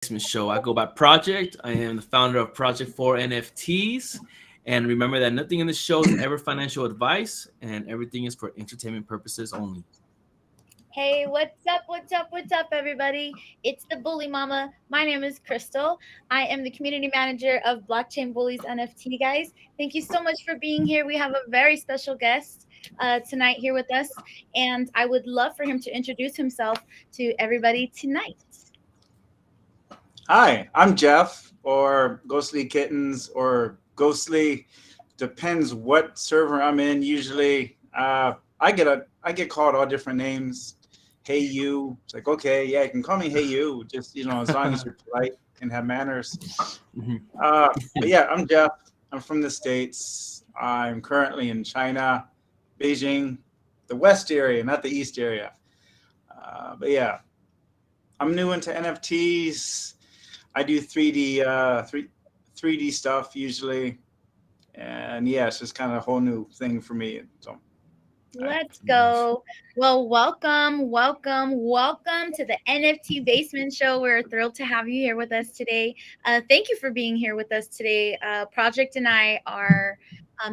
Basement Show. I go by Project. I am the founder of Project for NFTs. And remember that nothing in the show is ever financial advice, and everything is for entertainment purposes only. Hey, what's up? What's up? What's up, everybody? It's the Bully Mama. My name is Krystle. I am the community manager of Blockchain Bullies NFT, guys. Thank you so much for being here. We have a very special guest tonight here with us, and I would love for him to introduce himself to everybody tonight. Hi, I'm Jeff, or Ghostly Kittens, or Ghostly. Depends what server I'm in. Usually, I get called all different names. Hey you, it's like okay, yeah, you can call me Hey you. Just as long as you're polite and have manners. But yeah, I'm Jeff. I'm from the States. I'm currently in China, Beijing, the West area, not the East area. But yeah, I'm new into NFTs. I do 3D stuff usually, and yeah, it's just kind of a whole new thing for me. So Let's go. Well, welcome to the NFT Basement Show. We're thrilled to have you here with us today. Thank you for being here with us today. Project and I are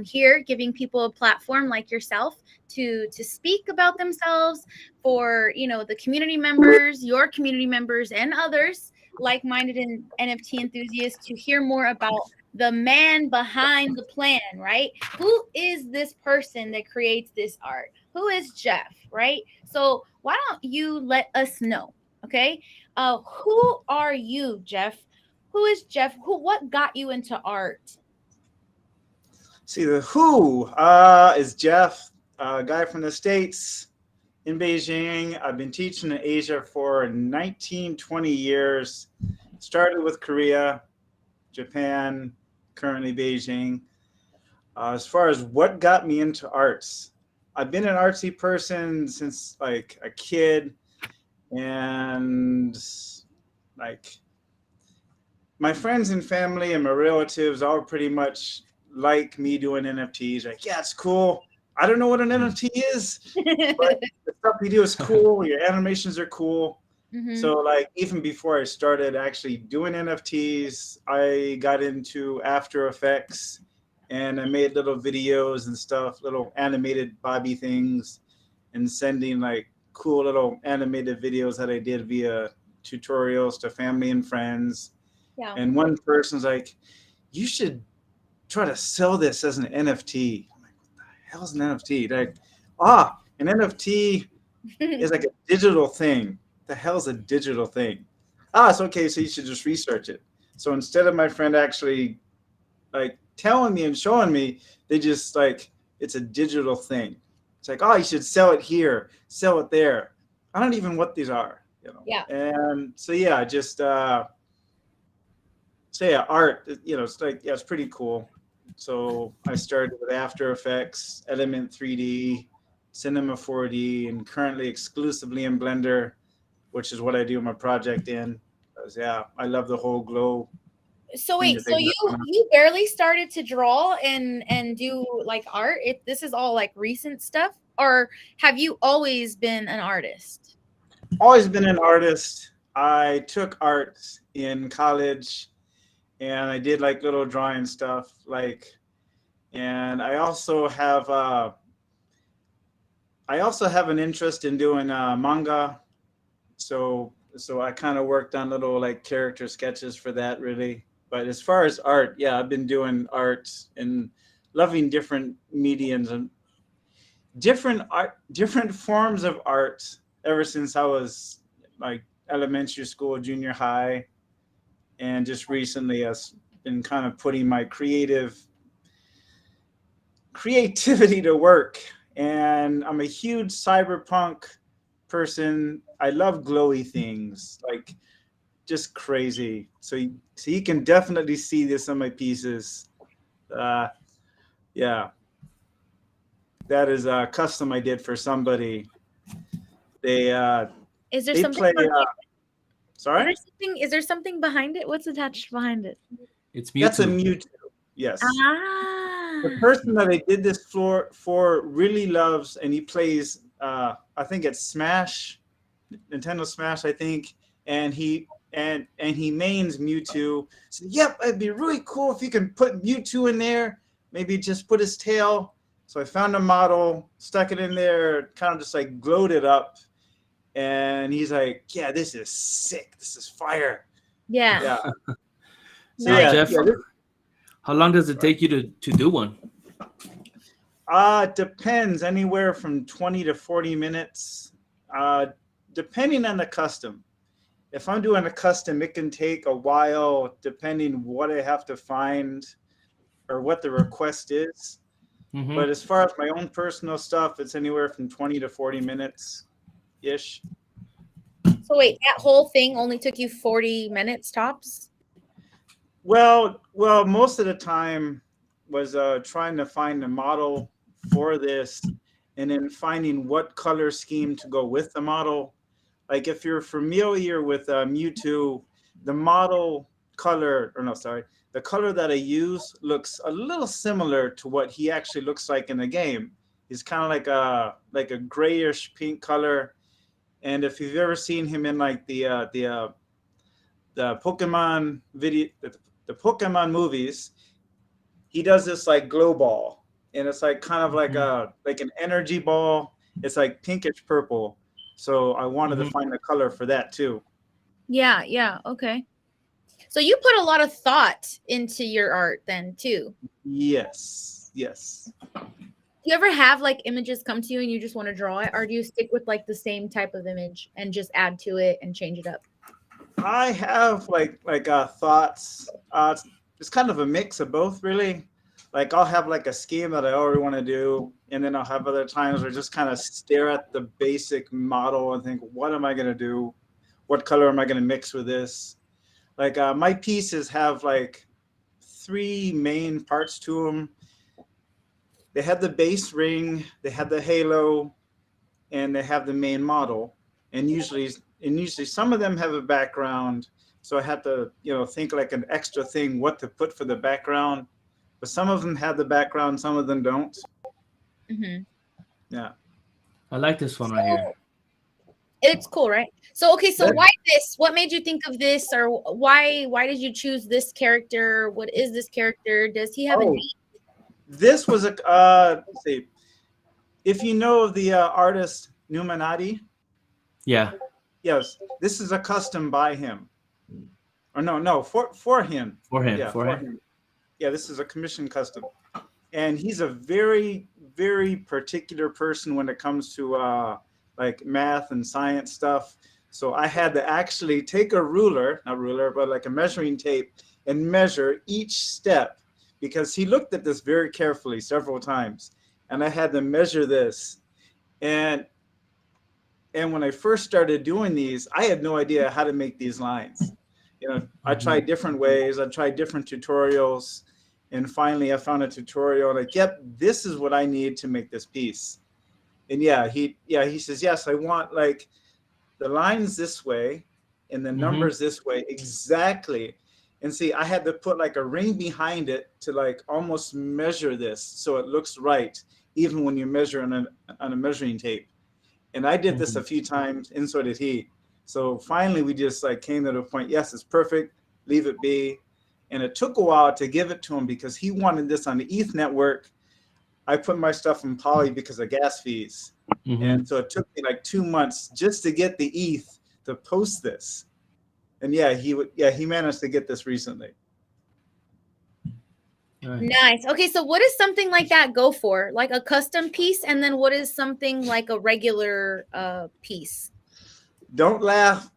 here giving people a platform like yourself to speak about themselves for the community members, your community members, and others like-minded and NFT enthusiasts to hear more about the man behind the plan, right? Who is this person that creates this art? Who is Jeff, right? So why don't you let us know, okay? Who are you, Jeff? Who is Jeff? What got you into art? see the who is Jeff, a guy from the States in Beijing. I've been teaching in Asia for 19, 20 years. Started with Korea, Japan, currently Beijing. As far as what got me into arts, I've been an artsy person since like a kid, and like my friends and family and my relatives all pretty much like me doing NFTs. Like, yeah, it's cool. I don't know what an NFT is, but the stuff you do is cool. Your animations are cool. So like even before I started actually doing NFTs, I got into After Effects and I made little videos and stuff, little animated Bobby things, and sending like cool little animated videos that I did via tutorials to family and friends. Yeah. And one person's like, you should try to sell this as an NFT. I'm like, what the hell's an NFT? They're like, an NFT is like a digital thing. The hell's a digital thing? It's okay. So you should just research it. So instead of my friend actually like telling me and showing me, they just like, it's a digital thing. It's like, you should sell it here, sell it there. I don't even know what these are, Yeah. And so yeah, just art, it's like, yeah, it's pretty cool. So I started with After Effects, Element 3D, Cinema 4D, and currently exclusively in Blender, which is what I do my project in. Because yeah, I love the whole glow. So wait, so you barely started to draw and do like art? This is all like recent stuff, or have you always been an artist? Always been an artist. I took art in college, and I did like little drawing stuff, and I also have an interest in doing manga. So I kind of worked on little like character sketches for that, really. But as far as art, yeah, I've been doing art and loving different mediums and different forms of art ever since I was like elementary school, junior high, and just recently I've been kind of putting my creativity to work. And I'm a huge cyberpunk person. I love glowy things, like just crazy. So you can definitely see this on my pieces. Yeah, that is a custom I did for somebody. They Is there they something play. behind it? Sorry, Is there something behind it? What's attached behind it? It's that's a Mewtwo. Mewtwo. Yes. The Ah. person that I did this for really loves, and he plays. I think it's Smash, Nintendo Smash, I think, and he and he mains Mewtwo. So yep, it'd be really cool if you can put Mewtwo in there. Maybe just put his tail. So I found a model, stuck it in there, kind of just like glowed it up. And he's like, yeah, this is sick. This is fire. Yeah. Yeah. So Now, yeah, Jeff, yeah, how long does it take you to do one? depends, anywhere from 20 to 40 minutes, depending on the custom. If I'm doing a custom, it can take a while, depending what I have to find or what the request is. Mhm. But as far as my own personal stuff, it's anywhere from 20 to 40 minutes ish. So wait, that whole thing only took you 40 minutes tops? Well, most of the time was trying to find a model for this, and then finding what color scheme to go with the model. Like if you're familiar with Mewtwo, the model color, or no, sorry, the color that I use looks a little similar to what he actually looks like in the game. He's kind of like a grayish pink color. And if you've ever seen him in like the Pokemon video, the Pokemon movies, he does this like glow ball, and it's like kind of like an energy ball. It's like pinkish purple. So I wanted to find the color for that too. Yeah, okay. So you put a lot of thought into your art then too. Yes. Do you ever have like images come to you and you just want to draw it, or do you stick with like the same type of image and just add to it and change it up? I have like thoughts. It's kind of a mix of both, really. Like I'll have like a scheme that I already want to do, and then I'll have other times where I just kind of stare at the basic model and think, what am I going to do? What color am I going to mix with this? Like my pieces have like 3 main parts to them. They have the base ring, they have the halo, and they have the main model. And usually some of them have a background. So I had to, think like an extra thing, what to put for the background. But some of them have the background, some of them don't. Mm-hmm. Yeah. I like this one right here. It's cool, right? So okay, so why this? What made you think of this, or why did you choose this character? What is this character? Does he have a name? This was let's see. If you know of the artist Numinati, Yeah. yes, this is a custom by him. Or no, for him. For him. Yeah, for him. Yeah, this is a commission custom. And he's a very, very particular person when it comes to like math and science stuff. So I had to actually take a not ruler, but like a measuring tape and measure each step, because he looked at this very carefully several times. And I had to measure this. And when I first started doing these, I had no idea how to make these lines. I tried different ways. I tried different tutorials. And finally, I found a tutorial like, yep, this is what I need to make this piece. And he says, yes, I want like the lines this way and the numbers this way exactly. And see, I had to put like a ring behind it to like almost measure this so it looks right, even when you measure on a measuring tape. And I did this a few times, and so did he. So finally, we just like came to the point, yes, it's perfect, leave it be. And it took a while to give it to him because he wanted this on the ETH network. I put my stuff in Poly because of gas fees. And so it took me like 2 months just to get the ETH to post this. And he managed to get this recently. Nice. Okay, so what does something like that go for? Like a custom piece, and then what is something like a regular piece? Don't laugh.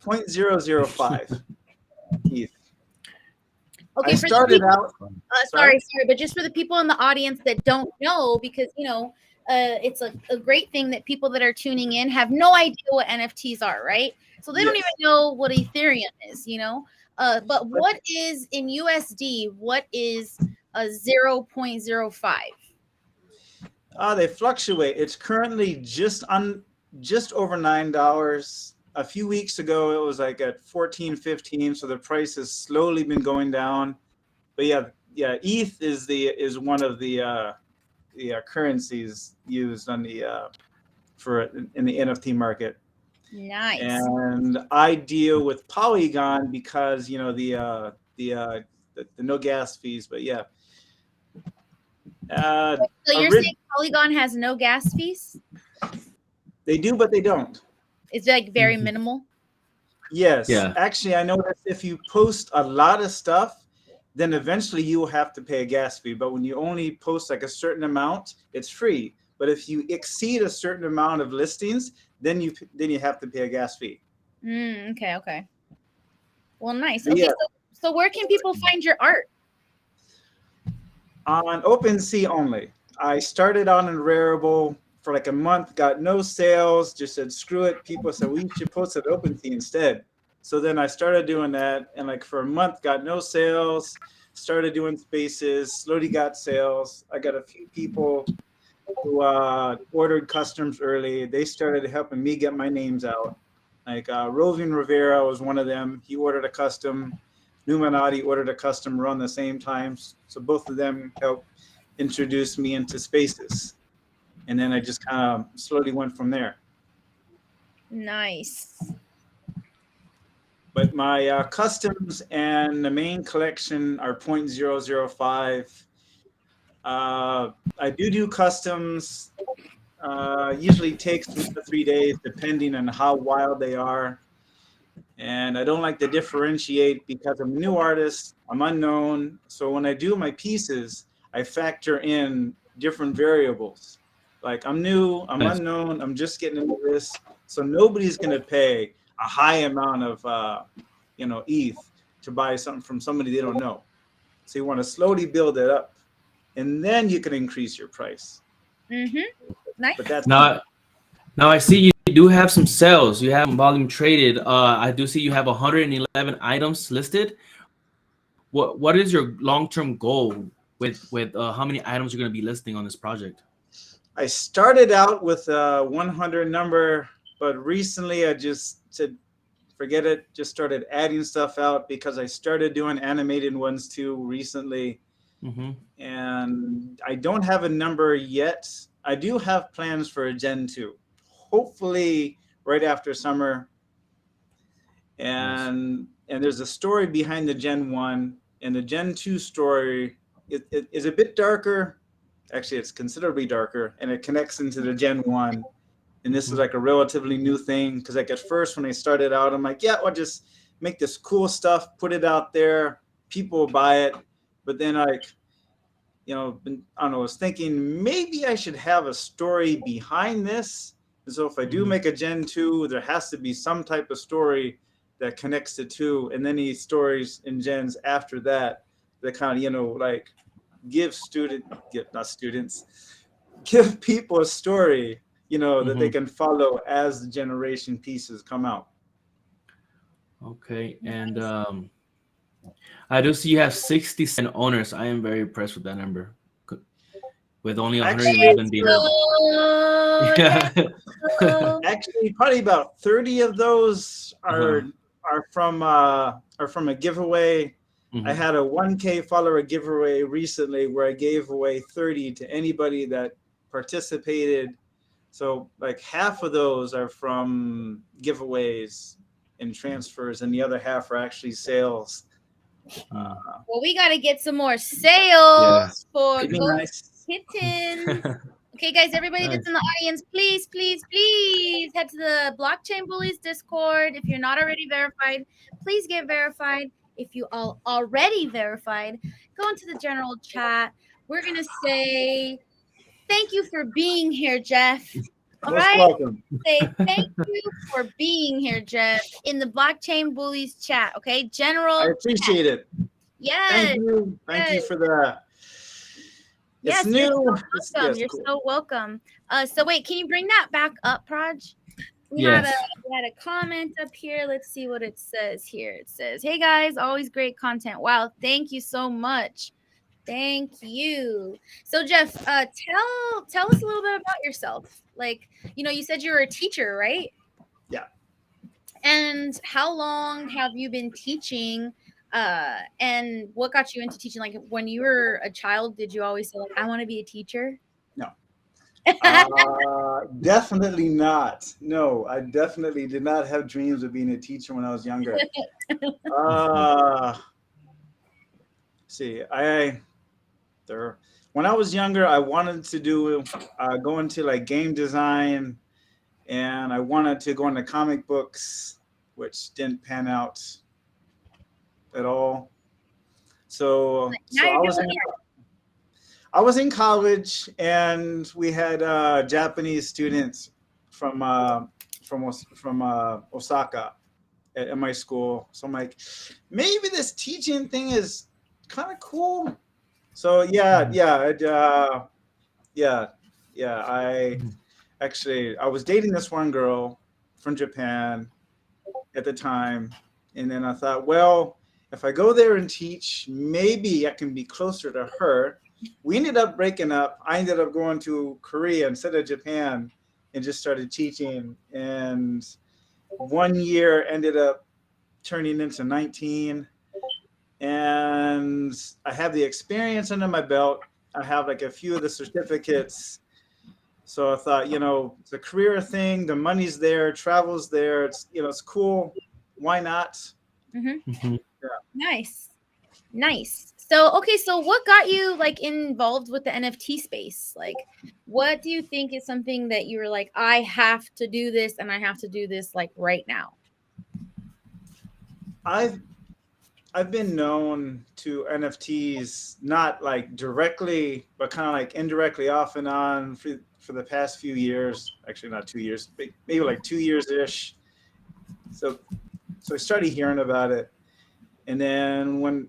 0.005 ETH. Okay, I started out. Sorry, but just for the people in the audience that don't know, because it's a great thing that people that are tuning in have no idea what NFTs are, right? So they don't even know what Ethereum is, But what is in USD? What is a 0.05? They fluctuate. It's currently just over $9. A few weeks ago, it was like at 14, 15. So the price has slowly been going down. But ETH is one of the currencies used on in the NFT market. Nice. And I deal with Polygon because the no gas fees. But yeah, So you're saying Polygon has no gas fees? they do, but they don't. It's like very minimal. Yes, Yeah. actually, I noticed if you post a lot of stuff, then eventually you will have to pay a gas fee. But when you only post like a certain amount, it's free. But if you exceed a certain amount of listings, then you have to pay a gas fee. Okay. Well, nice. But Okay, yeah, so where can people find your art? on OpenSea only. I started on a Rarible for like a month, got no sales, just said screw it. People said we should post at OpenSea instead. So then I started doing that, and like for a month, got no sales. Started doing spaces, slowly got sales. I got a few people who ordered customs early. They started helping me get my names out. Like Roving Rivera was one of them. He ordered a custom. Numinati ordered a custom around the same time. So both of them helped introduce me into spaces. And then I just kind of slowly went from there. Nice. But my customs and the main collection are 0.005. I do customs. Usually takes 2 to 3 days, depending on how wild they are. And I don't like to differentiate because I'm a new artist. I'm unknown. So when I do my pieces, I factor in different variables. Like I'm new, I'm unknown, I'm just getting into this. So nobody's going to pay a high amount of, ETH to buy something from somebody they don't know. So you want to slowly build it up, and then you can increase your price. Nice. But that's Now I see you do have some sales. You have volume traded. I do see you have 111 items listed. What is your long-term goal with how many items you're going to be listing on this project? I started out with a 100 number, but recently I just said, forget it. Just started adding stuff out because I started doing animated ones too recently. And I don't have a number yet. I do have plans for a Gen 2, hopefully right after summer. And there's a story behind the Gen 1, and the Gen 2 story it is a bit darker. Actually, it's considerably darker, and it connects into the Gen 1. And this is like a relatively new thing because like at first when I started out, I'm like, yeah, I'll just make this cool stuff, put it out there, people will buy it. But then I don't know, I was thinking maybe I should have a story behind this. And so if I do make a Gen 2, there has to be some type of story that connects the two. And then these stories in gens after that kind of, like give people a story, that they can follow as the generation pieces come out. Okay. And I do see you have 67 owners. I am very impressed with that number. With only 111 being Actually, probably about 30 of those are from a giveaway. I had a 1K follower giveaway recently where I gave away 30 to anybody that participated. So like half of those are from giveaways and transfers, and the other half are actually sales. Well, we got to get some more sales for nice. Kittens. Okay, guys, everybody that's in the audience, please head to the Blockchain Bullies Discord. If you're not already verified, please get verified. If you are already verified, go into the general chat. We're going to say thank you for being here, Jeff. All right. Welcome. Say thank you for being here, Jeff, in the Blockchain Bullies chat. Okay, general. I appreciate it. Yes. Thank you for the. Yes, new. You're so welcome. So wait, can you bring that back up, Praj? We had a comment up here. Let's see what it says here. It says, "Hey guys, always great content. Wow, thank you so much. Thank you." So Jeff, tell us a little bit about yourself. Like, you said you were a teacher, right? Yeah. And how long have you been teaching? And what got you into teaching? Like when you were a child, did you always say like, I want to be a teacher? No. Definitely not. No, I definitely did not have dreams of being a teacher when I was younger. See, when I was younger, I wanted to go into like game design, and I wanted to go into comic books, which didn't pan out at all. So Now you're doing I was in college, and we had Japanese students from Osaka at my school. So I'm like, maybe this teaching thing is kind of cool. So yeah. I was dating this one girl from Japan at the time, and then I thought, well, if I go there and teach, maybe I can be closer to her. We ended up breaking up. I ended up going to Korea instead of Japan and just started teaching. And 1 year ended up turning into 19. And I have the experience under my belt. I have like a few of the certificates. So I thought, it's a career thing. The money's there, travel's there. It's cool. Why not? Yeah. Nice. So what got you like involved with the NFT space? Like, what do you think is something that you were like, I have to do this, and I have to do this like right now? I've been known to NFTs, not like directly, but kind of like indirectly, off and on for the past few years. Actually, not 2 years, maybe like 2 years ish. So I started hearing about it, and then when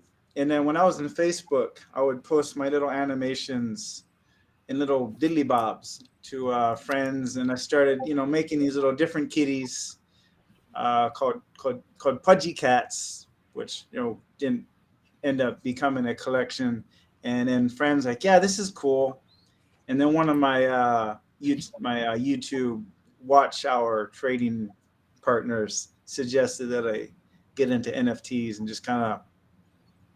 I was in Facebook, I would post my little animations and little diddly bobs to friends, and I started, making these little different kitties called Pudgy Cats, which didn't end up becoming a collection. And then friends like, yeah, this is cool. And then one of my YouTube watch hour trading partners suggested that I get into NFTs, and just kind of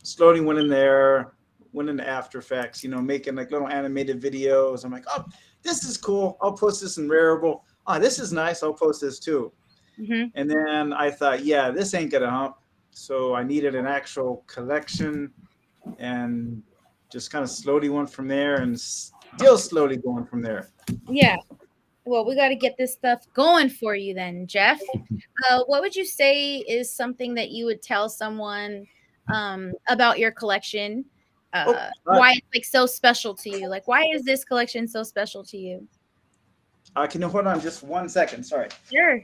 slowly went into After Effects, making like little animated videos. I'm like, oh, this is cool. I'll post this in Rarible. Oh, this is nice. I'll post this too. Mm-hmm. And then I thought, yeah, this ain't gonna hump. So I needed an actual collection, and just kind of slowly went from there, and still slowly going from there. Yeah. Well, we got to get this stuff going for you then, Jeff. What would you say is something that you would tell someone about your collection? Why it's like so special to you? Like, why is this collection so special to you? Can you hold on just 1 second? Sorry. Sure.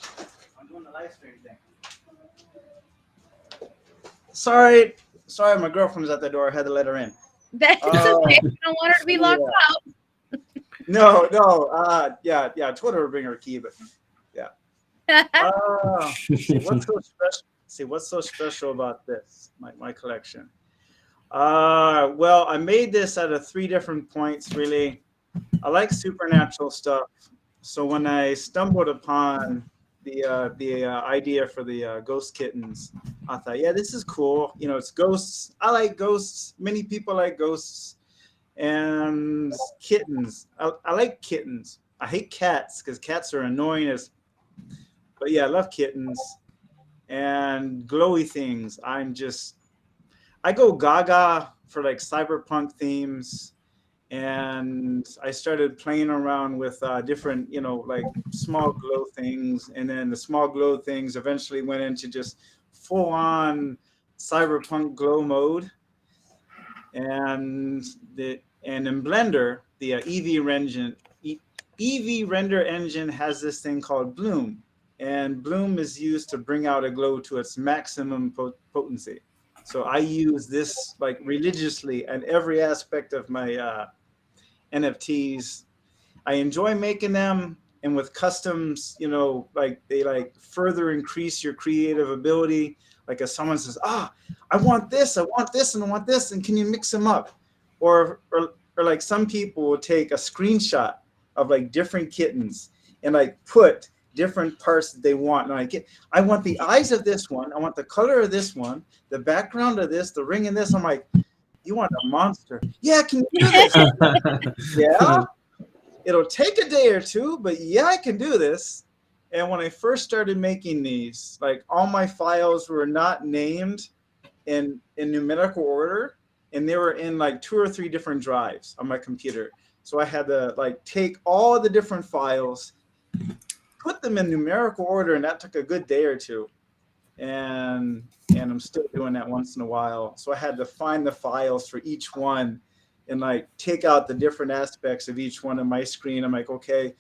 I'm doing the live stream thing. Sorry, my girlfriend's at the door. I had to let her in. That's okay. You don't want her to be locked out. No. Yeah. Twitter will bring her key, but yeah. What's so special about this? My collection. Well, I made this out of 3 different points. Really, I like supernatural stuff. So when I stumbled upon the idea for the ghost kittens, I thought, yeah, this is cool. It's ghosts. I like ghosts. Many people like ghosts. And kittens. I like kittens. I hate cats because cats are annoying but yeah, I love kittens. And glowy things. I go gaga for like cyberpunk themes. And I started playing around with different, like small glow things. And then the small glow things eventually went into just full on cyberpunk glow mode. And in Blender, the EV render engine has this thing called Bloom. And Bloom is used to bring out a glow to its maximum potency. So I use this like religiously in every aspect of my NFTs. I enjoy making them, and with customs, like they like further increase your creative ability. Like if someone says, I want this, and I want this, and can you mix them up? Or like some people will take a screenshot of like different kittens and like put different parts that they want. And I want the eyes of this one, I want the color of this one, the background of this, the ring in this. I'm like, You want a monster? Yeah, can you do this? Yeah. It'll take a day or two, but yeah, I can do this. And when I first started making these, like all my files were not named in numerical order, and they were in like 2 or 3 different drives on my computer. So I had to like take all the different files, put them in numerical order, and that took a good day or two. And I'm still doing that once in a while. So I had to find the files for each one and like take out the different aspects of each one on my screen. I'm like, okay,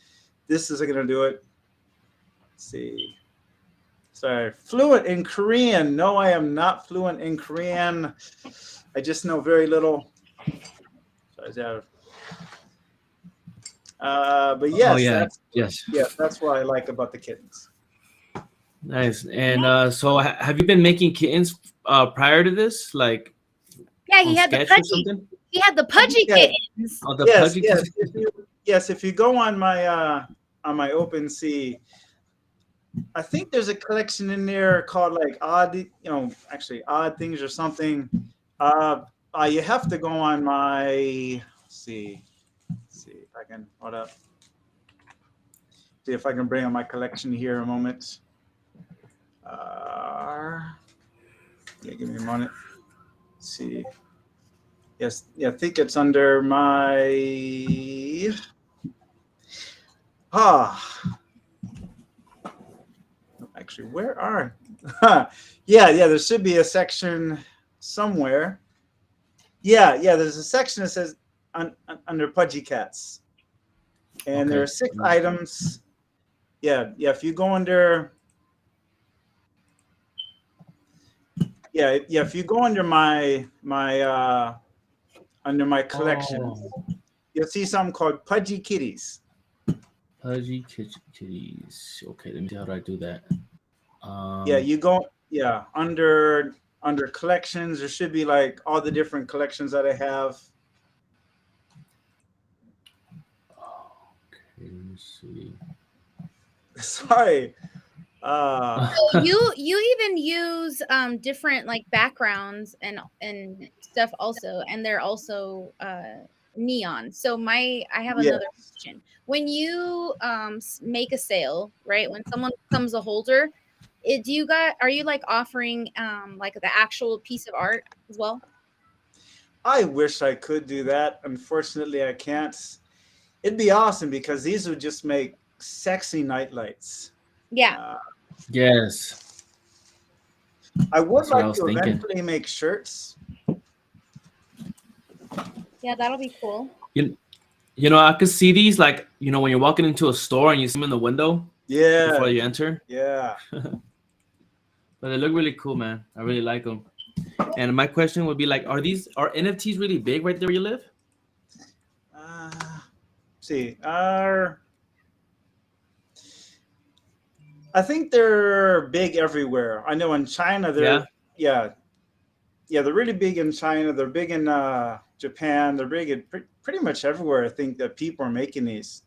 this is gonna do it. Let's see. Sorry, fluent in Korean. No, I am not fluent in Korean. I just know very little. But yes, Oh yeah, that's what I like about the kittens. nice. And so have you been making kittens prior to this, like Yeah, he on had the Sketch or Pudgy. something? He had the Pudgy Yeah. Kittens. Oh, the Yes, Pudgy yes. Kitties? If you go on my OpenSea, I think there's a collection in there called like odd things or something. You have to go on my. Let's see if I can hold up. See if I can bring on my collection here a moment. Yeah, give me a moment. Let's see. Yes, yeah, I think it's under my. Actually, where are? yeah, there should be a section somewhere. Yeah, there's a section that says under Pudgy Cats, and Okay. there are 6 items. Yeah. If you go under, if you go under my collection, you'll see something called Pudgy Kitties. Pudgy Kitties. Okay, let me see how do I do that. You go under collections. There should be like all the different collections that I have. Okay, let me see. Sorry. So you even use different like backgrounds and stuff also, and they're also neon. So I have another question. When you make a sale, right? When someone becomes a holder, are you like offering like the actual piece of art as well? I wish I could do that. Unfortunately, I can't. It'd be awesome because these would just make sexy night lights. Yeah. Yes. I would That's what I like was to thinking. eventually make shirts. Yeah, that'll be cool. You know, I could see these like, you know, when you're walking into a store and you see them in the window before you enter. Yeah. But they look really cool, man. I really like them. And my question would be like, are NFTs really big right there where you live? I think they're big everywhere. I know in China they're they're really big in China. They're big in Japan. They're big in pretty much everywhere. I think that people are making these.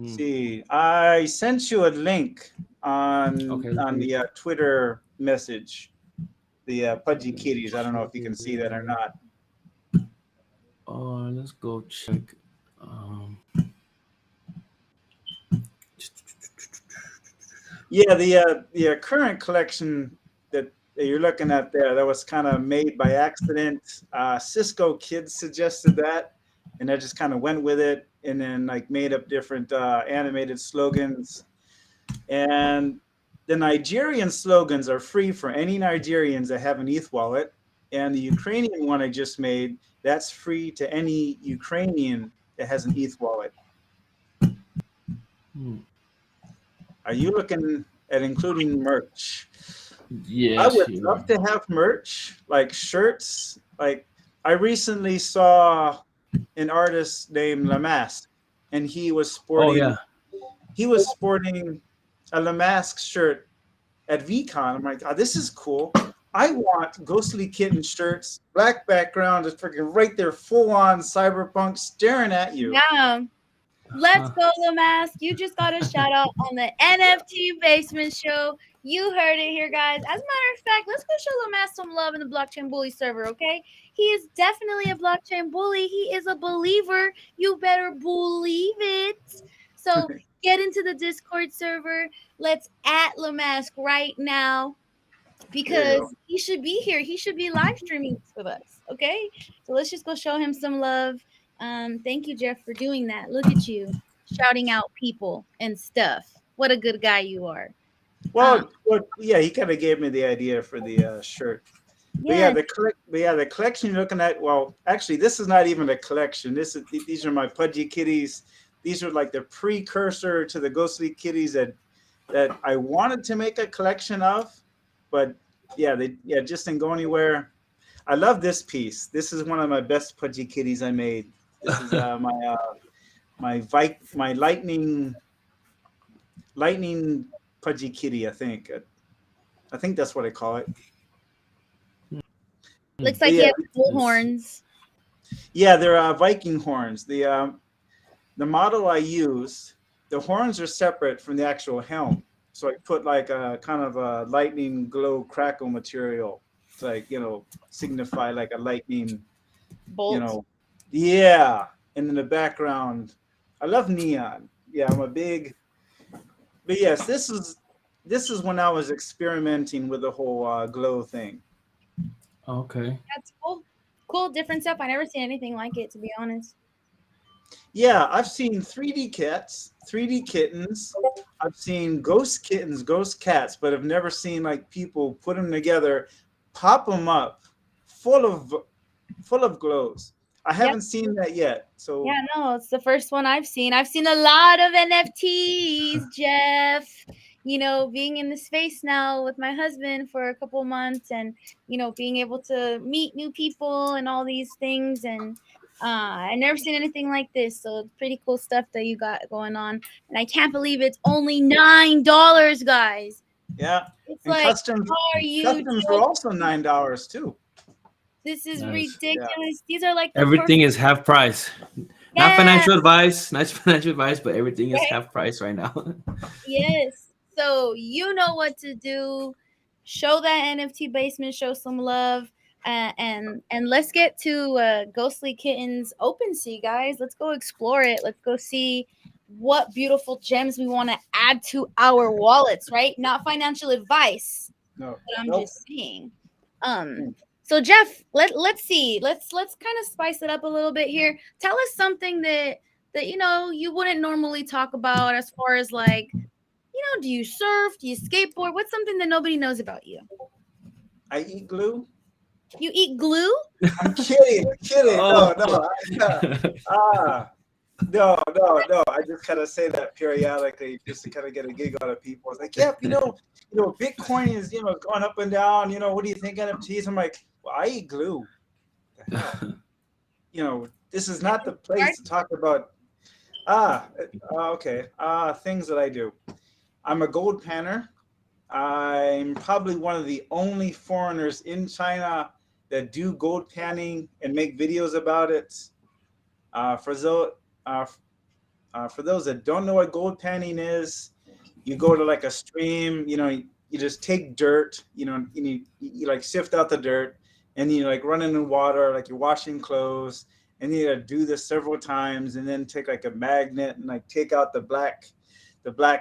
See, I sent you a link on the Twitter message. The Pudgy Kitties. I don't know if you can see that or not. Oh, let's go check. The current collection that you're looking at there, that was kind of made by accident. Cisco Kids suggested that, and I just kind of went with it, and then like made up different animated slogans. And the Nigerian slogans are free for any Nigerians that have an ETH wallet, and the Ukrainian one I just made, that's free to any Ukrainian that has an ETH wallet. Are you looking at including merch? Yeah, I would love to have merch, like shirts. Like I recently saw an artist named Lamask, and he was sporting a Lamask shirt at VCon. I'm like, oh, this is cool. I want Ghostly Kitten shirts, black background, just freaking right there, full on cyberpunk staring at you. Yeah. Let's go, Lamask. You just got a shout out on the NFT Basement Show. You heard it here, guys. As a matter of fact, let's go show Lamask some love in the Blockchain Bully server, okay? He is definitely a blockchain bully. He is a believer. You better believe it. So get into the Discord server. Let's at Lamask right now, because he should be here. He should be live streaming with us. Okay. So let's just go show him some love. Thank you, Jeff, for doing that. Look at you shouting out people and stuff. What a good guy you are. Well, yeah, he kind of gave me the idea for the shirt. Yeah. But the collection you're looking at. Well, actually, this is not even a collection. These are my Pudgy Kitties. These are like the precursor to the ghostly kitties that I wanted to make a collection of, but they just didn't go anywhere. I love this piece. This is one of my best Pudgy Kitties I made. This is my lightning Pudgy Kitty. I think that's what I call it. Looks like you have bull horns. Yeah, they're Viking horns. The model I used, the horns are separate from the actual helm. So I put like a kind of a lightning glow crackle material to, like, signify like a lightning bolt. Yeah. And in the background, I love neon. Yeah, I'm a big. But yes, this is when I was experimenting with the whole glow thing. Okay. That's cool. Cool, different stuff. I never seen anything like it, to be honest. Yeah, I've seen 3D cats, 3D kittens. I've seen ghost kittens, ghost cats, but I've never seen like people put them together, pop them up, full of glows. I haven't seen that yet. So yeah, no, it's the first one I've seen. I've seen a lot of NFTs, Jeff. Being in the space now with my husband for a couple months, and being able to meet new people and all these things, and I never seen anything like this. So it's pretty cool stuff that you got going on, and I can't believe it's only $9, guys. Yeah, it's and like, customs were also $9 too. This is ridiculous. Yeah. These are like everything is half price. Not financial advice, nice financial advice, but everything is half price right now. Yes. So you know what to do. Show that NFT basement, show some love, and let's get to Ghostly Kittens OpenSea, guys. Let's go explore it. Let's go see what beautiful gems we want to add to our wallets, right? Not financial advice. No. But I'm just saying. So Jeff, let's see. Let's kind of spice it up a little bit here. Tell us something that you wouldn't normally talk about, as far as like, do you surf? Do you skateboard? What's something that nobody knows about you? I eat glue. You eat glue? I'm kidding. Oh. No. I just kind of say that periodically just to kind of get a gig out of people. It's like, yeah, Bitcoin is, going up and down. What do you think NFTs? I'm like, well, I eat glue. This is not the place to talk about. Okay. Things that I do. I'm a gold panner. I'm probably one of the only foreigners in China that do gold panning and make videos about it. For those that don't know what gold panning is, you go to like a stream, you just take dirt, you like sift out the dirt, and you like run it in water like you're washing clothes, and you gotta do this several times, and then take like a magnet and like take out the black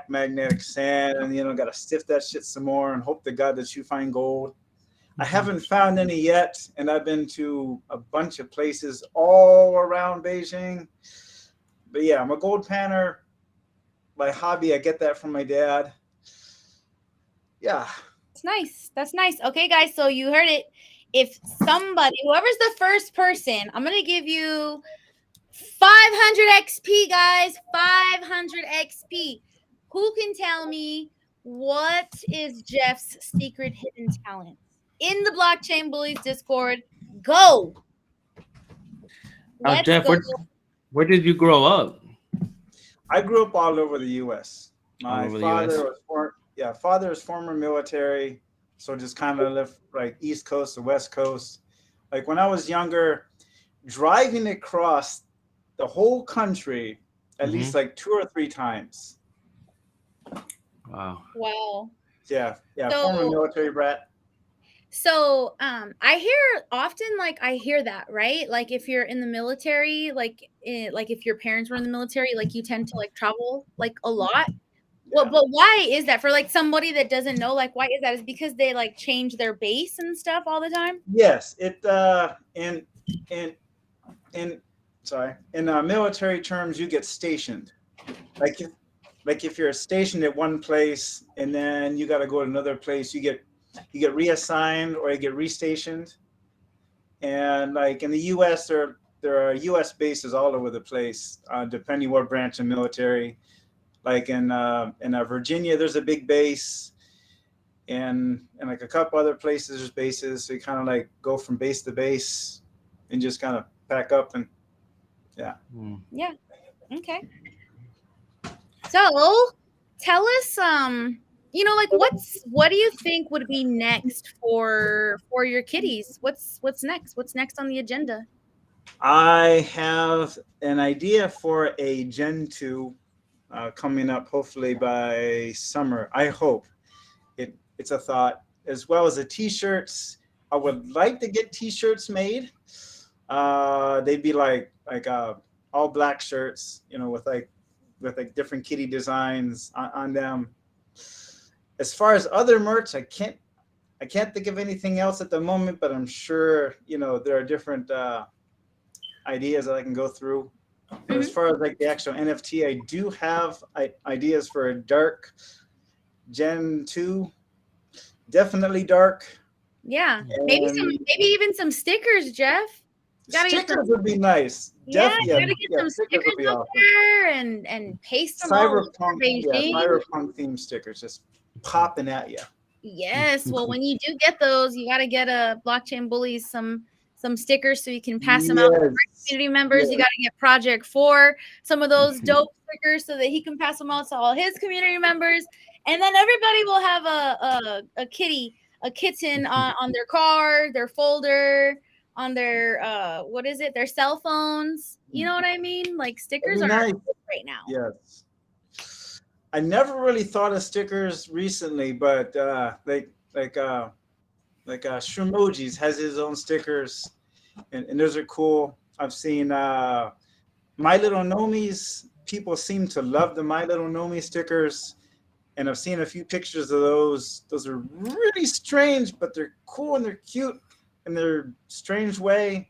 magnetic sand, and gotta sift that shit some more and hope to God that you find gold. I haven't found any yet, and I've been to a bunch of places all around Beijing. But yeah, I'm a gold panner by hobby. I get that from my dad. Yeah. That's nice. Okay, guys, so you heard it. If somebody, whoever's the first person, I'm going to give you 500 XP, guys. 500 XP. Who can tell me what is Jeff's secret hidden talent? In the Blockchain Bullies Discord, go. Jeff, go. Where did you grow up? I grew up all over the U.S. My father was former military, so just kind of lived like East Coast to West Coast. Like when I was younger, driving across the whole country at least like 2 or 3 times. Wow. Wow. Yeah, So- former military brat. So, I hear often, like, I hear that, right? Like, if you're in the military, like if your parents were in the military, like, you tend to, like, travel, like, a lot. Well, but why is that? For, like, somebody that doesn't know, like, why is that? Is because they, like, change their base and stuff all the time? Yes, it in military terms, you get stationed. Like if you're stationed at one place and then you got to go to another place, you get reassigned or you get restationed. And like in the U.S., there are U.S. bases all over the place, depending what branch of military. Like in Virginia, there's a big base, and like a couple other places, there's bases. So you kind of like go from base to base, and just kind of pack up and yeah. Yeah. Okay. So, tell us, like, what do you think would be next for your kitties? What's next? What's next on the agenda? I have an idea for a Gen 2 coming up, hopefully by summer. I hope it's a thought, as well as the T-shirts. I would like to get T-shirts made. They'd be like all black shirts, with different kitty designs on them. As far as other merch, I can't think of anything else at the moment, but I'm sure there are different ideas that I can go through. But as far as like the actual NFT, I do have ideas for a dark Gen 2, definitely dark. Yeah, maybe even some stickers, Jeff. Stickers would be nice. Yeah, you gotta get some stickers would be up awesome. there and paste them all over Beijing. Cyberpunk themed stickers just popping at you. Yes, well, when you do get those, you gotta get a Blockchain Bullies some stickers so you can pass them out to our community members. You gotta get Project 4 some of those dope stickers so that he can pass them out to all his community members, and then everybody will have a kitten on their car, their folder, on their their cell phones. You know what I mean? Like, stickers are nice right now. Yes. I never really thought of stickers recently, but like Shrimojis has his own stickers, and those are cool. I've seen My Little Nomies. People seem to love the My Little Nomie stickers, and I've seen a few pictures of those. Those are really strange, but they're cool and they're cute in their strange way,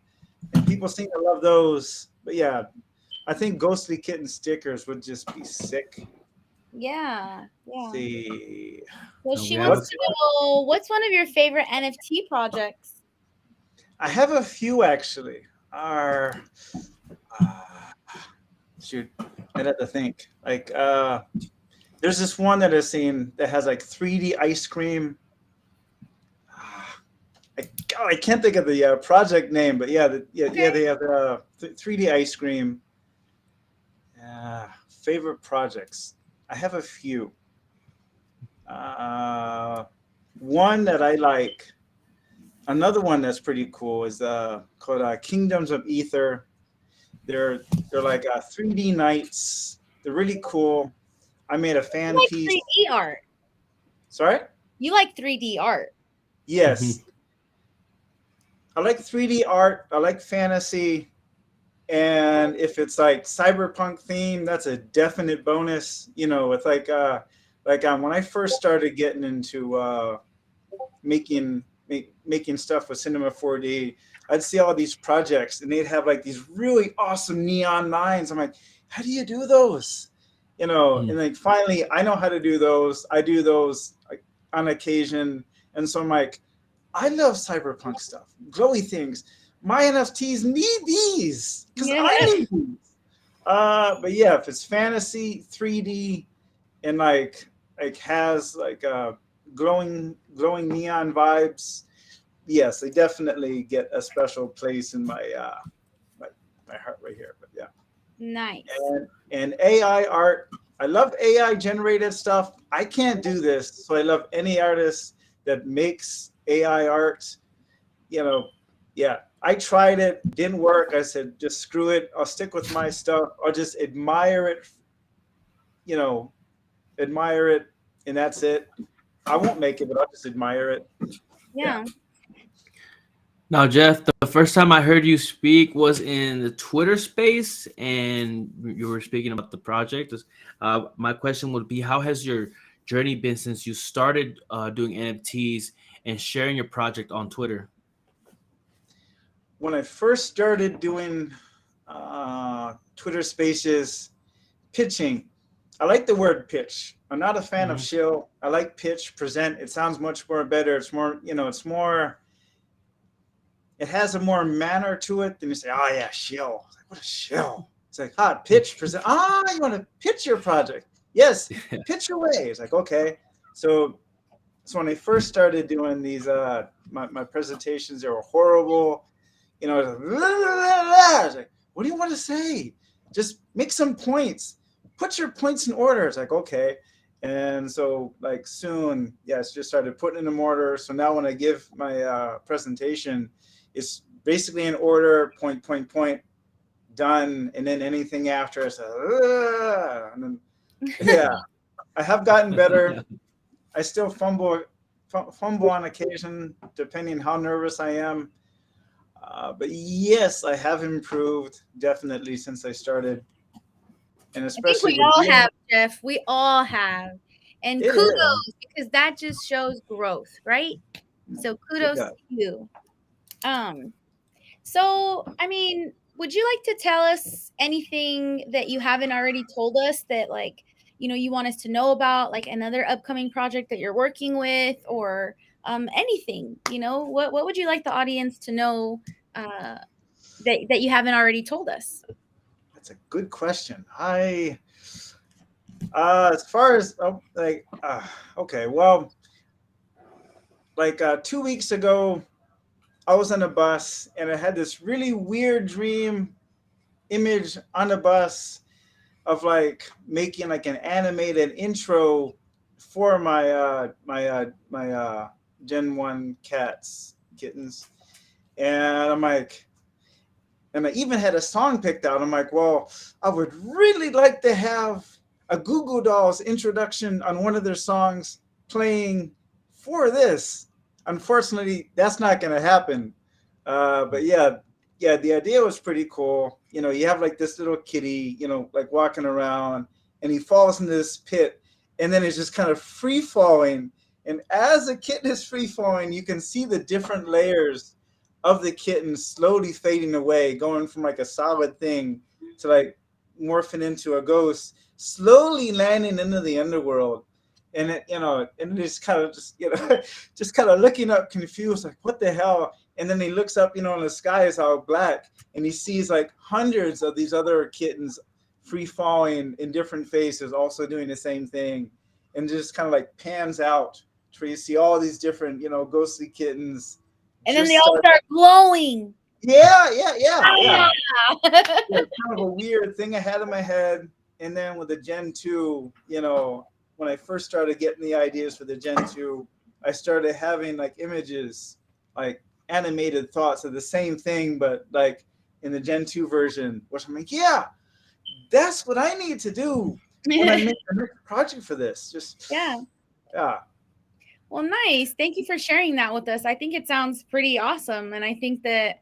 and people seem to love those. But yeah, I think Ghostly Kitten stickers would just be sick. Yeah. Let's see. Well, she wants to know, what's one of your favorite NFT projects? I have a few actually. Shoot, I'd have to think. Like, there's this one that I've seen that has like 3D ice cream. I can't think of the project name, but yeah, they have 3D ice cream. Favorite projects. I have a few. One that I like. Another one that's pretty cool is called Kingdoms of Ether. They're like 3D nights. They're really cool. I made a fan piece. 3D art. Sorry? You like 3D art? Yes. I like 3D art. I like fantasy. And if it's like cyberpunk theme, that's a definite bonus. With when I first started getting into making stuff with Cinema 4D, I'd see all these projects and they'd have like these really awesome neon lines. I'm like, how do you do those? And like finally I know how to do those. I do those like on occasion. And so I'm like, I love cyberpunk stuff, glowy things. My NFTs need these because I need these. But yeah, if it's fantasy 3D and like has like glowing neon vibes, yes, they definitely get a special place in my my heart right here. But yeah, nice. And AI art, I love AI generated stuff. I can't do this, so I love any artist that makes AI art. Yeah, I tried it, didn't work. I said, just screw it. I'll stick with my stuff. I'll just admire it, admire it, and that's it. I won't make it, but I'll just admire it. Yeah. Now, Jeff, the first time I heard you speak was in the Twitter space, and you were speaking about the project. My question would be, how has your journey been since you started doing NFTs and sharing your project on Twitter? When I first started doing Twitter spaces, pitching, I like the word pitch. I'm not a fan of shill. I like pitch, present. It sounds much more better. It's more, it has a more manner to it than you say, oh yeah, shill. Like, what a shill. It's like, pitch, present. You want to pitch your project? Yes, pitch away. It's like, okay. So when I first started doing these, my presentations, they were horrible. I was like, what do you want to say? Just make some points. Put your points in order. It's like, okay. And so like soon, yes, just started putting them in order. So now when I give my presentation, it's basically in order, point, done. And then anything after, it's and then, yeah, I have gotten better. I still fumble on occasion, depending how nervous I am. But yes, I have improved definitely since I started. And especially I think we all have, Jeff. We all have. And kudos, because that just shows growth, right? So kudos to you. So, I mean, would you like to tell us anything that you haven't already told us that, like, you want us to know about, like another upcoming project that you're working with, or anything? What would you like the audience to know that you haven't already told us? That's a good question. As far as okay, well, like 2 weeks ago, I was on a bus and I had this really weird dream image on the bus of like making like an animated intro for my Gen 1 kittens. And I'm like, and I even had a song picked out. I'm like, well, I would really like to have a Goo Goo Dolls introduction on one of their songs playing for this. Unfortunately, that's not going to happen. But yeah, the idea was pretty cool. You have like this little kitty, like walking around, and he falls into this pit, and then it's just kind of free falling. And as the kitten is free falling, you can see the different layers of the kitten slowly fading away, going from like a solid thing to like morphing into a ghost, slowly landing into the underworld. And it, and it's kind of just kind of looking up confused, like, what the hell? And then he looks up, and the sky is all black, and he sees like hundreds of these other kittens free falling in different faces, also doing the same thing. And just kind of like pans out to where you see all these different, ghostly kittens. And then they all start glowing. Yeah. Kind of a weird thing I had in my head. And then with the Gen 2, when I first started getting the ideas for the Gen 2, I started having like images, like animated thoughts of the same thing, but like in the Gen 2 version, which I'm like, yeah, that's what I need to do when I make the next project for this. Yeah. Well, nice. Thank you for sharing that with us. I think it sounds pretty awesome. And I think that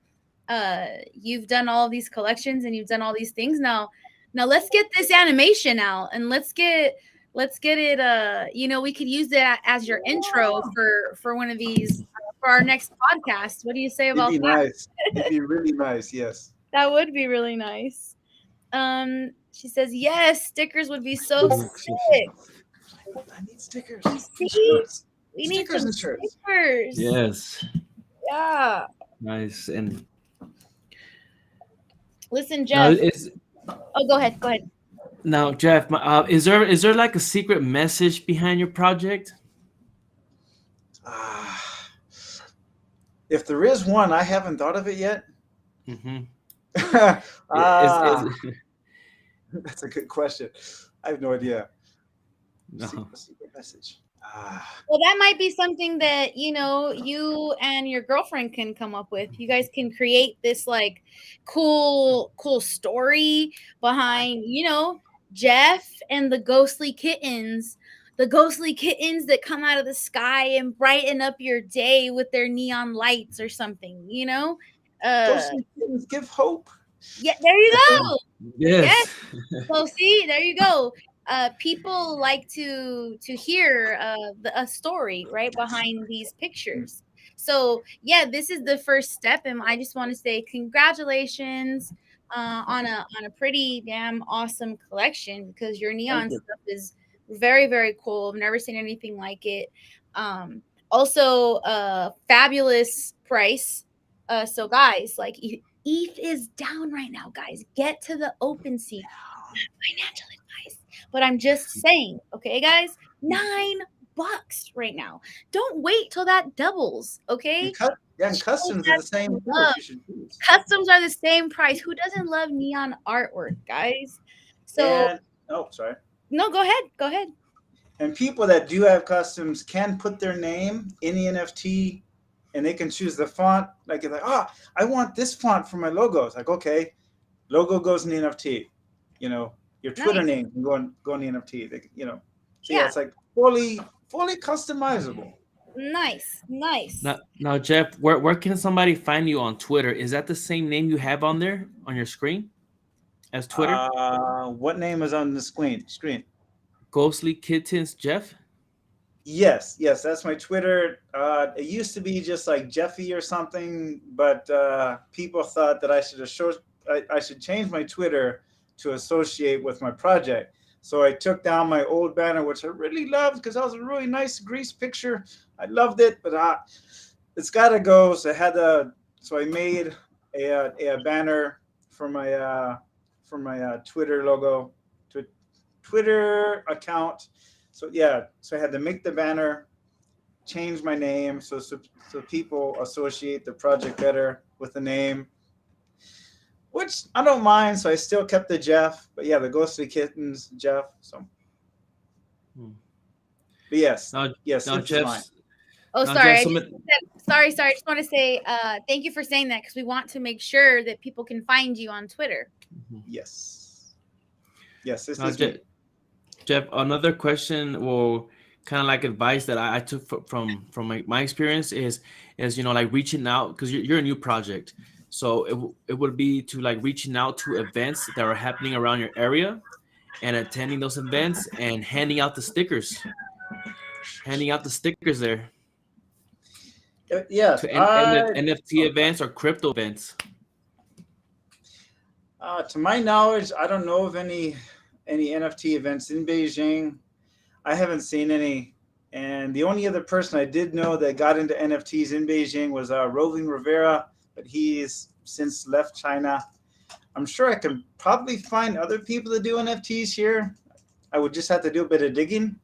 you've done all of these collections and you've done all these things. Now let's get this animation out, and let's get it. We could use that as your intro for one of these for our next podcast. What do you say about that? Nice. It'd be really nice. Yes. That would be really nice. She says, yes, stickers would be so sick. I need stickers. See? We need stickers and shirts. Yes. Yeah. Nice. And listen, Jeff. Go ahead. Now, Jeff, is there like a secret message behind your project? If there is one, I haven't thought of it yet. Mm-hmm. That's a good question. I have no idea. No. Secret message. Well, that might be something that, you and your girlfriend can come up with. You guys can create this like cool story behind, Jeff and the ghostly kittens that come out of the sky and brighten up your day with their neon lights or something. Uh Ghostly kittens give hope. yeah, there you go. Yes. Yes. So see, there you go. People like to hear a story right behind these pictures. So yeah, this is the first step, and I just want to say congratulations on a pretty damn awesome collection, because your Thank neon you. stuff is very very cool. I've never seen anything like it. Also, fabulous price. So guys, like ETH is down right now, guys. Get to the open sea. Financial advice, but I'm just saying, okay, guys, $9 right now. Don't wait till that doubles, okay? And customs are the same too. Love. You should choose. Customs are the same price. Who doesn't love neon artwork, guys? So And sorry. no, go ahead, go ahead. And people that do have customs can put their name in the NFT, and they can choose the font. Like you're like, I want this font for my logo. It's like, okay, logo goes in the NFT. Your Twitter Nice. name can go in the NFT. So Yeah. it's like fully customizable. Nice. Now, Jeff, where can somebody find you on Twitter? Is that the same name you have on there on your screen as Twitter? What name is on the screen? Ghostly Kittens Jeff? Yes, that's my Twitter. It used to be just like Jeffy or something, but people thought that I should change my Twitter to associate with my project. So I took down my old banner, which I really loved because that was a really nice grease picture. I loved it, but it's got to go. So I made a banner for my Twitter logo, to Twitter account. So I had to make the banner, change my name so people associate the project better with the name, which I don't mind. So I still kept the Jeff, but yeah, the Ghostly Kittens Jeff. So, but yes, Now this is mine. Jeff's Oh, now, sorry. Jeff, Sorry. I just want to say thank you for saying that, because we want to make sure that people can find you on Twitter. Yes, this now, is me. Jeff, another question, or kind of like advice that I took from my experience is like reaching out, because you're a new project, so it would be to like reaching out to events that are happening around your area and attending those events and handing out the stickers there Yes, to NFT events or crypto events. To my knowledge, I don't know of any NFT events in Beijing. I haven't seen any. And the only other person I did know that got into NFTs in Beijing was Roving Rivera, but he's since left China. I'm sure I can probably find other people that do NFTs here. I would just have to do a bit of digging.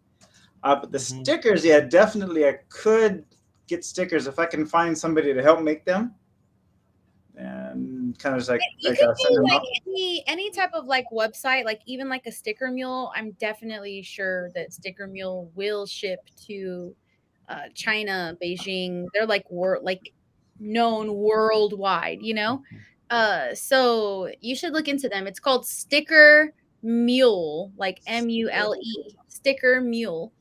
But the stickers, definitely I could get stickers if I can find somebody to help make them. And kind of just like you send can do them like out. any type of like website, like even like a Sticker Mule. I'm definitely sure that Sticker Mule will ship to China, Beijing. They're like known worldwide, so you should look into them. It's called Sticker Mule, like Mule, Sticker Mule.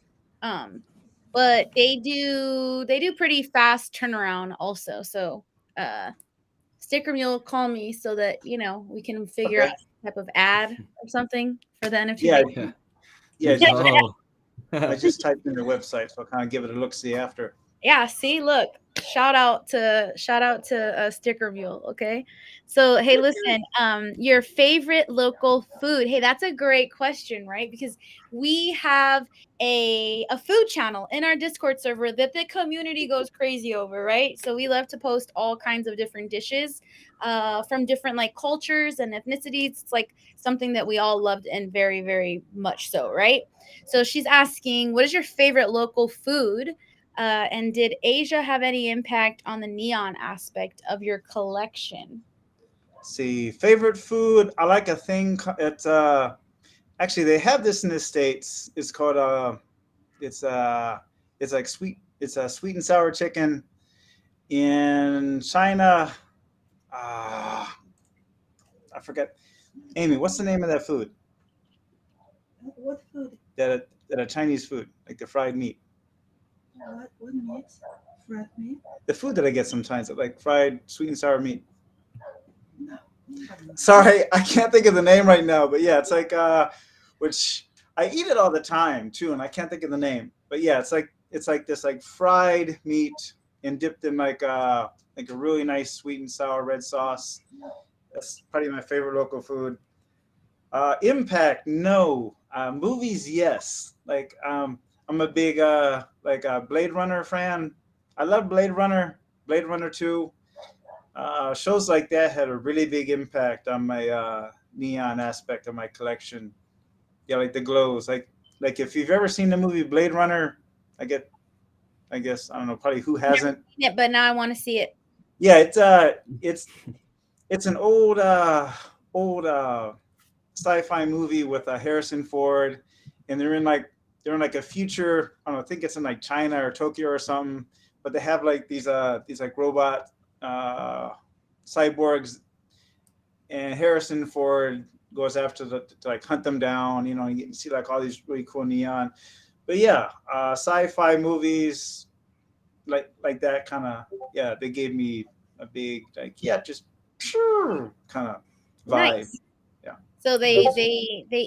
But they do pretty fast turnaround also. So Sticker Mule, call me so that we can figure out some type of ad or something for the NFT. I just typed in the website, so I'll kind of give it a look-see after. Yeah, see, look, shout out to Sticker Mule. Okay, so hey, listen, your favorite local food. Hey, that's a great question, right? Because we have a food channel in our Discord server that the community goes crazy over, right? So we love to post all kinds of different dishes from different like cultures and ethnicities. It's like something that we all loved, and very very much so, right? So she's asking, what is your favorite local food? And did Asia have any impact on the neon aspect of your collection? See, favorite food. I like a thing. It's actually they have this in the States. It's called it's like sweet. It's a sweet and sour chicken in China. Uh, I forget. Amy, what's the name of that food? What food? That a Chinese food, like the fried meat. What meat? Fried meat? The food that I get sometimes, like fried sweet and sour meat. No. Sorry, I can't think of the name right now, but yeah, it's like which I eat it all the time too, and I can't think of the name. But yeah, it's like this like fried meat and dipped in like a really nice sweet and sour red sauce. That's probably my favorite local food. Impact, no. Movies, yes. Like I'm a big Blade Runner fan. I love Blade Runner, Blade Runner 2. Shows like that had a really big impact on my neon aspect of my collection. Yeah, like the glows. Like if you've ever seen the movie Blade Runner, I guess I don't know, probably who hasn't. Yeah, but now I want to see it. Yeah, it's an old sci-fi movie with Harrison Ford, and they're in like a future. I don't know, I think it's in like China or Tokyo or something. But they have like these like robot cyborgs, and Harrison Ford goes after to like hunt them down. You know, you see like all these really cool neon. But yeah, sci-fi movies like that kind of, yeah, they gave me a big like, yeah, just kind of vibe. Nice. So they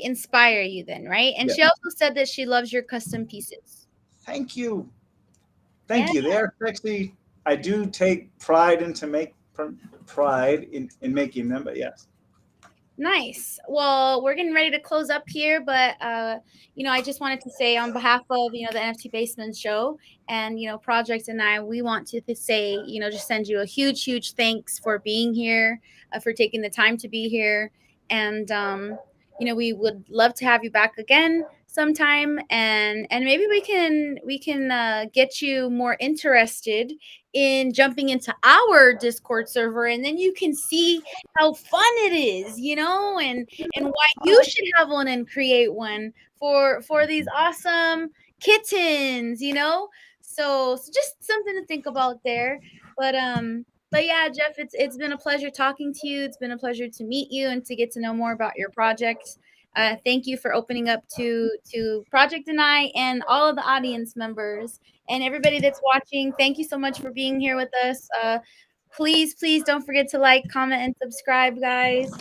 inspire you then, right? And Yeah. she also said that she loves your custom pieces. Thank you. Thank you. They are sexy. I do take pride in making them, but yes. Nice. Well, we're getting ready to close up here, but I just wanted to say on behalf of the NFT Basement Show and Project and I, we want to say just send you a huge thanks for being here, for taking the time to be here, and we would love to have you back again sometime, and maybe we can get you more interested in jumping into our Discord server, and then you can see how fun it is, and why you should have one and create one for these awesome kittens, So just something to think about there. But yeah, Jeff, it's been a pleasure talking to you. It's been a pleasure to meet you and to get to know more about your projects. Thank you for opening up to Project and I and all of the audience members and everybody that's watching. Thank you so much for being here with us. Please don't forget to like, comment, and subscribe, guys.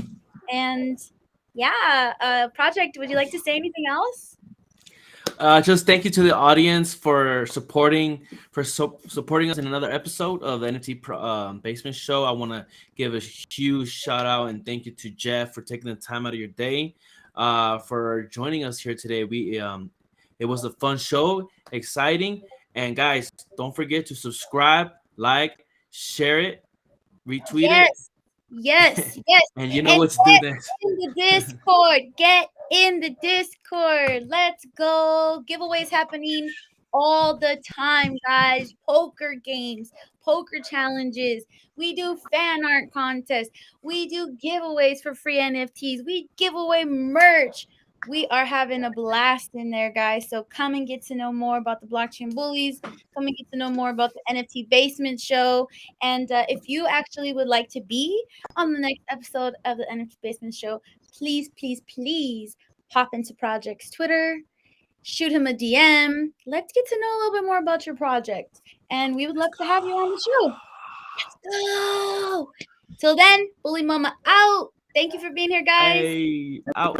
And yeah, Project, would you like to say anything else? Just thank you to the audience for supporting us in another episode of the NFT Basement Show. I want to give a huge shout out and thank you to Jeff for taking the time out of your day for joining us here today. It was a fun show, exciting, and guys, don't forget to subscribe, like, share it, retweet it. Yes. And you know what to do next. In the Discord. Get in the Discord. Let's go. Giveaways happening all the time, guys. Poker games, poker challenges. We do fan art contests. We do giveaways for free NFTs. We give away merch. We are having a blast in there, guys. So come and get to know more about the Blockchain Bullies. Come and get to know more about the NFT Basement Show. And if you actually would like to be on the next episode of the NFT Basement Show, please hop into Project's Twitter. Shoot him a DM. Let's get to know a little bit more about your project. And we would love to have you on the show. Let's go. Till then, Bully Mama out. Thank you for being here, guys. Hey, out.